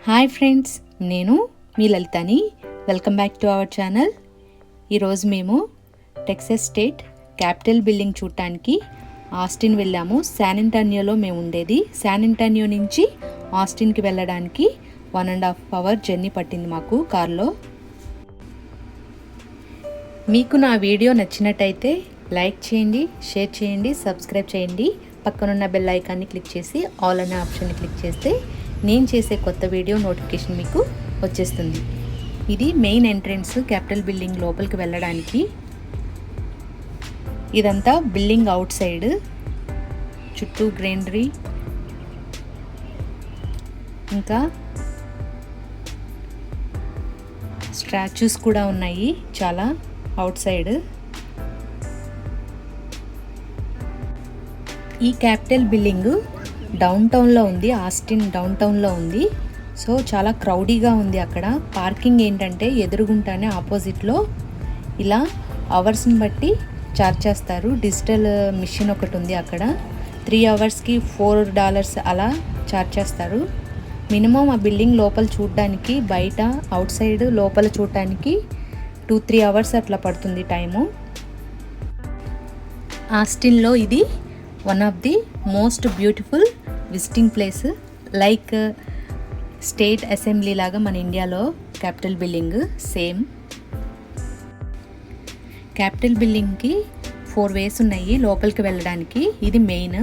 Hi friends, నేను మీ లలితని. Welcome back to our channel. ఈరోజు మేము టెక్సస్ స్టేట్ క్యాపిటల్ బిల్డింగ్ చూడటానికి ఆస్టిన్ వెళ్ళాము. శాన్ అంటోనియోలో మేము ఉండేది. శాన్ అంటోనియో నుంచి ఆస్టిన్కి వెళ్ళడానికి 1.5 అవర్ జర్నీ పట్టింది మాకు కార్లో. మీకు నా వీడియో నచ్చినట్టయితే లైక్ చేయండి, షేర్ చేయండి, సబ్స్క్రైబ్ చేయండి. పక్కనున్న బెల్ ఐకాన్ని క్లిక్ చేసి ఆల్ అనే ఆప్షన్ని క్లిక్ చేస్తే నేను చేసే కొత్త వీడియో నోటిఫికేషన్ మీకు వచ్చేస్తుంది. ఇది మెయిన్ ఎంట్రన్స్ క్యాపిటల్ బిల్డింగ్ లోపలికి వెళ్ళడానికి. ఇదంతా బిల్డింగ్ అవుట్ సైడ్, చుట్టూ గ్రీనరీ, ఇంకా స్టాచ్యూస్ కూడా ఉన్నాయి చాలా అవుట్ సైడ్. ఈ క్యాపిటల్ బిల్డింగ్ డౌన్ టౌన్లో ఉంది, ఆస్టిన్ డౌన్ టౌన్లో ఉంది. సో చాలా క్రౌడీగా ఉంది అక్కడ. పార్కింగ్ ఏంటంటే ఎదురుగుంటానే ఆపోజిట్లో ఇలా అవర్స్ని బట్టి ఛార్జ్ చేస్తారు. డిజిటల్ మిషన్ ఒకటి ఉంది అక్కడ. 3 అవర్స్కి $4 అలా ఛార్జ్ చేస్తారు. మినిమం ఆ బిల్డింగ్ లోపల చూడడానికి, బయట అవుట్ సైడ్ లోపల చూడటానికి 2-3 అవర్స్ అట్లా పడుతుంది టైము. ఆస్టిన్లో ఇది one of the most beautiful visiting place. Like state assembly లాగా మన ఇండియాలో క్యాపిటల్ బిల్డింగ్ సేమ్. క్యాపిటల్ బిల్డింగ్కి 4 వేస్ ఉన్నాయి లోపలికి వెళ్ళడానికి. ఇది మెయిన్.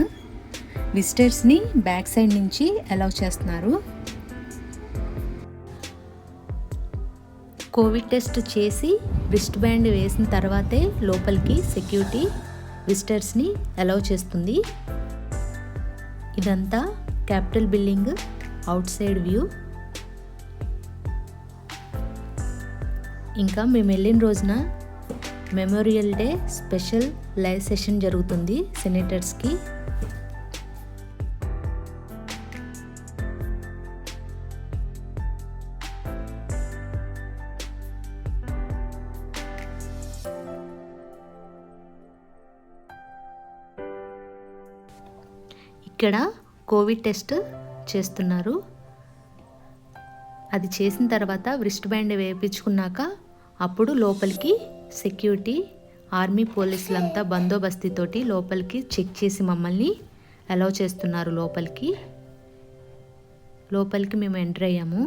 విజిటర్స్ని బ్యాక్ సైడ్ నుంచి అలౌ చేస్తున్నారు. కోవిడ్ టెస్ట్ చేసి రిస్ట్ బ్యాండ్ వేసిన తర్వాతే లోపలికి సెక్యూరిటీ విజిటర్స్ని అలౌ చేస్తుంది. ఇదంతా capital building out side view. ఇంకా మేము వెళ్ళిన రోజున memorial day special live session జరుగుతుంది సెనేటర్స్కి. ఇక్కడ కోవిడ్ టెస్ట్ చేస్తున్నారు. అది చేసిన తర్వాత రిస్ట్ బ్యాండ్ వేయించుకున్నాక అప్పుడు లోపలికి సెక్యూరిటీ, ఆర్మీ, పోలీసులంతా బందోబస్తీతోటి లోపలికి చెక్ చేసి మమ్మల్ని అలౌ చేస్తున్నారు లోపలికి మేము ఎంటర్ అయ్యాము.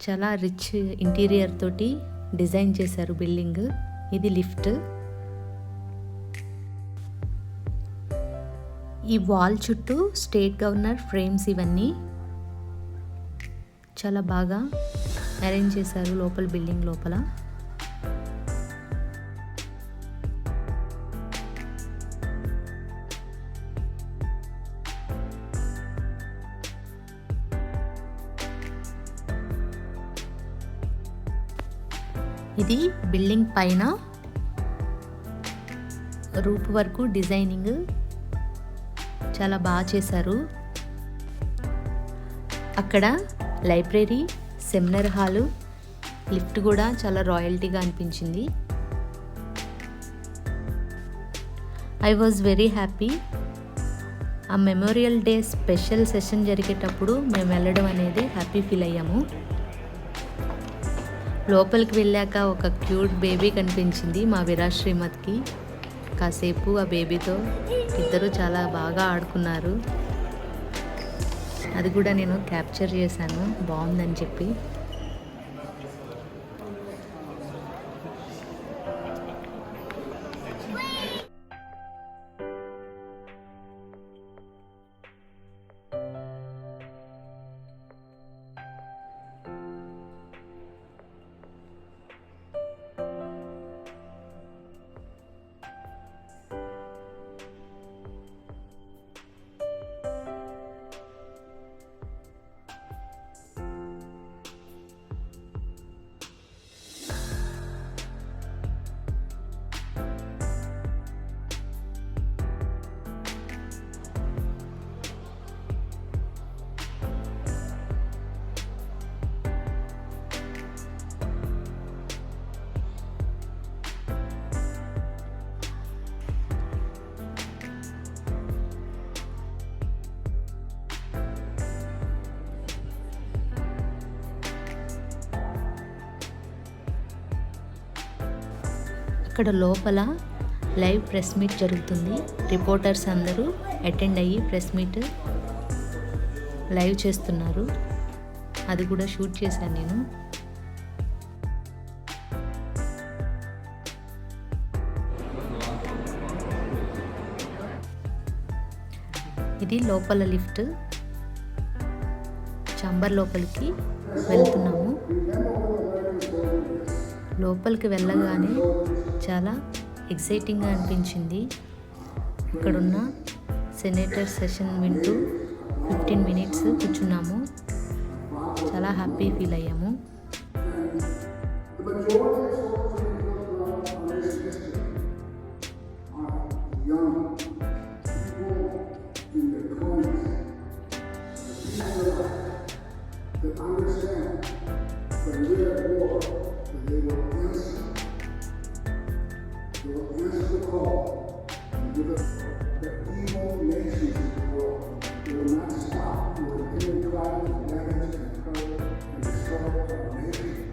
చాలా రిచ్ ఇంటీరియర్ తోటి డిజైన్ చేశారు బిల్డింగ్. ఇది లిఫ్ట్. ఈ వాల్ చుట్టూ స్టేట్ గవర్నర్ ఫ్రేమ్స్ ఇవన్నీ చాలా బాగా అరేంజ్ చేశారు లోపల బిల్డింగ్ లోపల. ఇది బిల్డింగ్ పైన రూఫ్ వరకు డిజైనింగ్ చాలా బాగా చేశారు. అక్కడ లైబ్రరీ, సెమినార్ హాలు, లిఫ్ట్ కూడా చాలా రాయల్టీగా అనిపించింది. I was very happy. ఆ మెమోరియల్ డే స్పెషల్ సెషన్ జరిగేటప్పుడు మేము వెళ్ళడం అనేది హ్యాపీ ఫీల్ అయ్యాము. లోపలికి వెళ్ళాక ఒక క్యూట్ బేబీ కనిపించింది మా విరాజ్ శ్రీమతికి. కాసేపు ఆ బేబీతో ఇద్దరు చాలా బాగా ఆడుకున్నారు. అది కూడా నేను క్యాప్చర్ చేశాను బాగుందని చెప్పి. అక్కడ లోపల లైవ్ ప్రెస్ మీట్ జరుగుతుంది. రిపోర్టర్స్ అందరూ అటెండ్ అయ్యి ప్రెస్ మీట్ లైవ్ చేస్తున్నారు. అది కూడా షూట్ చేశాను నేను. ఇది లోపల లిఫ్ట్. చాంబర్ లోపలికి వెళ్తున్నాము. లోపలికి వెళ్ళగానే చాలా ఎక్సైటింగ్గా అనిపించింది. ఇక్కడున్న సెనేటర్ సెషన్ వింటూ 15 మినిట్స్ కూర్చున్నాము. చాలా హ్యాపీ ఫీల్ అయ్యాము. They will not stop. They will continue to drive and damage and hurt and destroy our nation.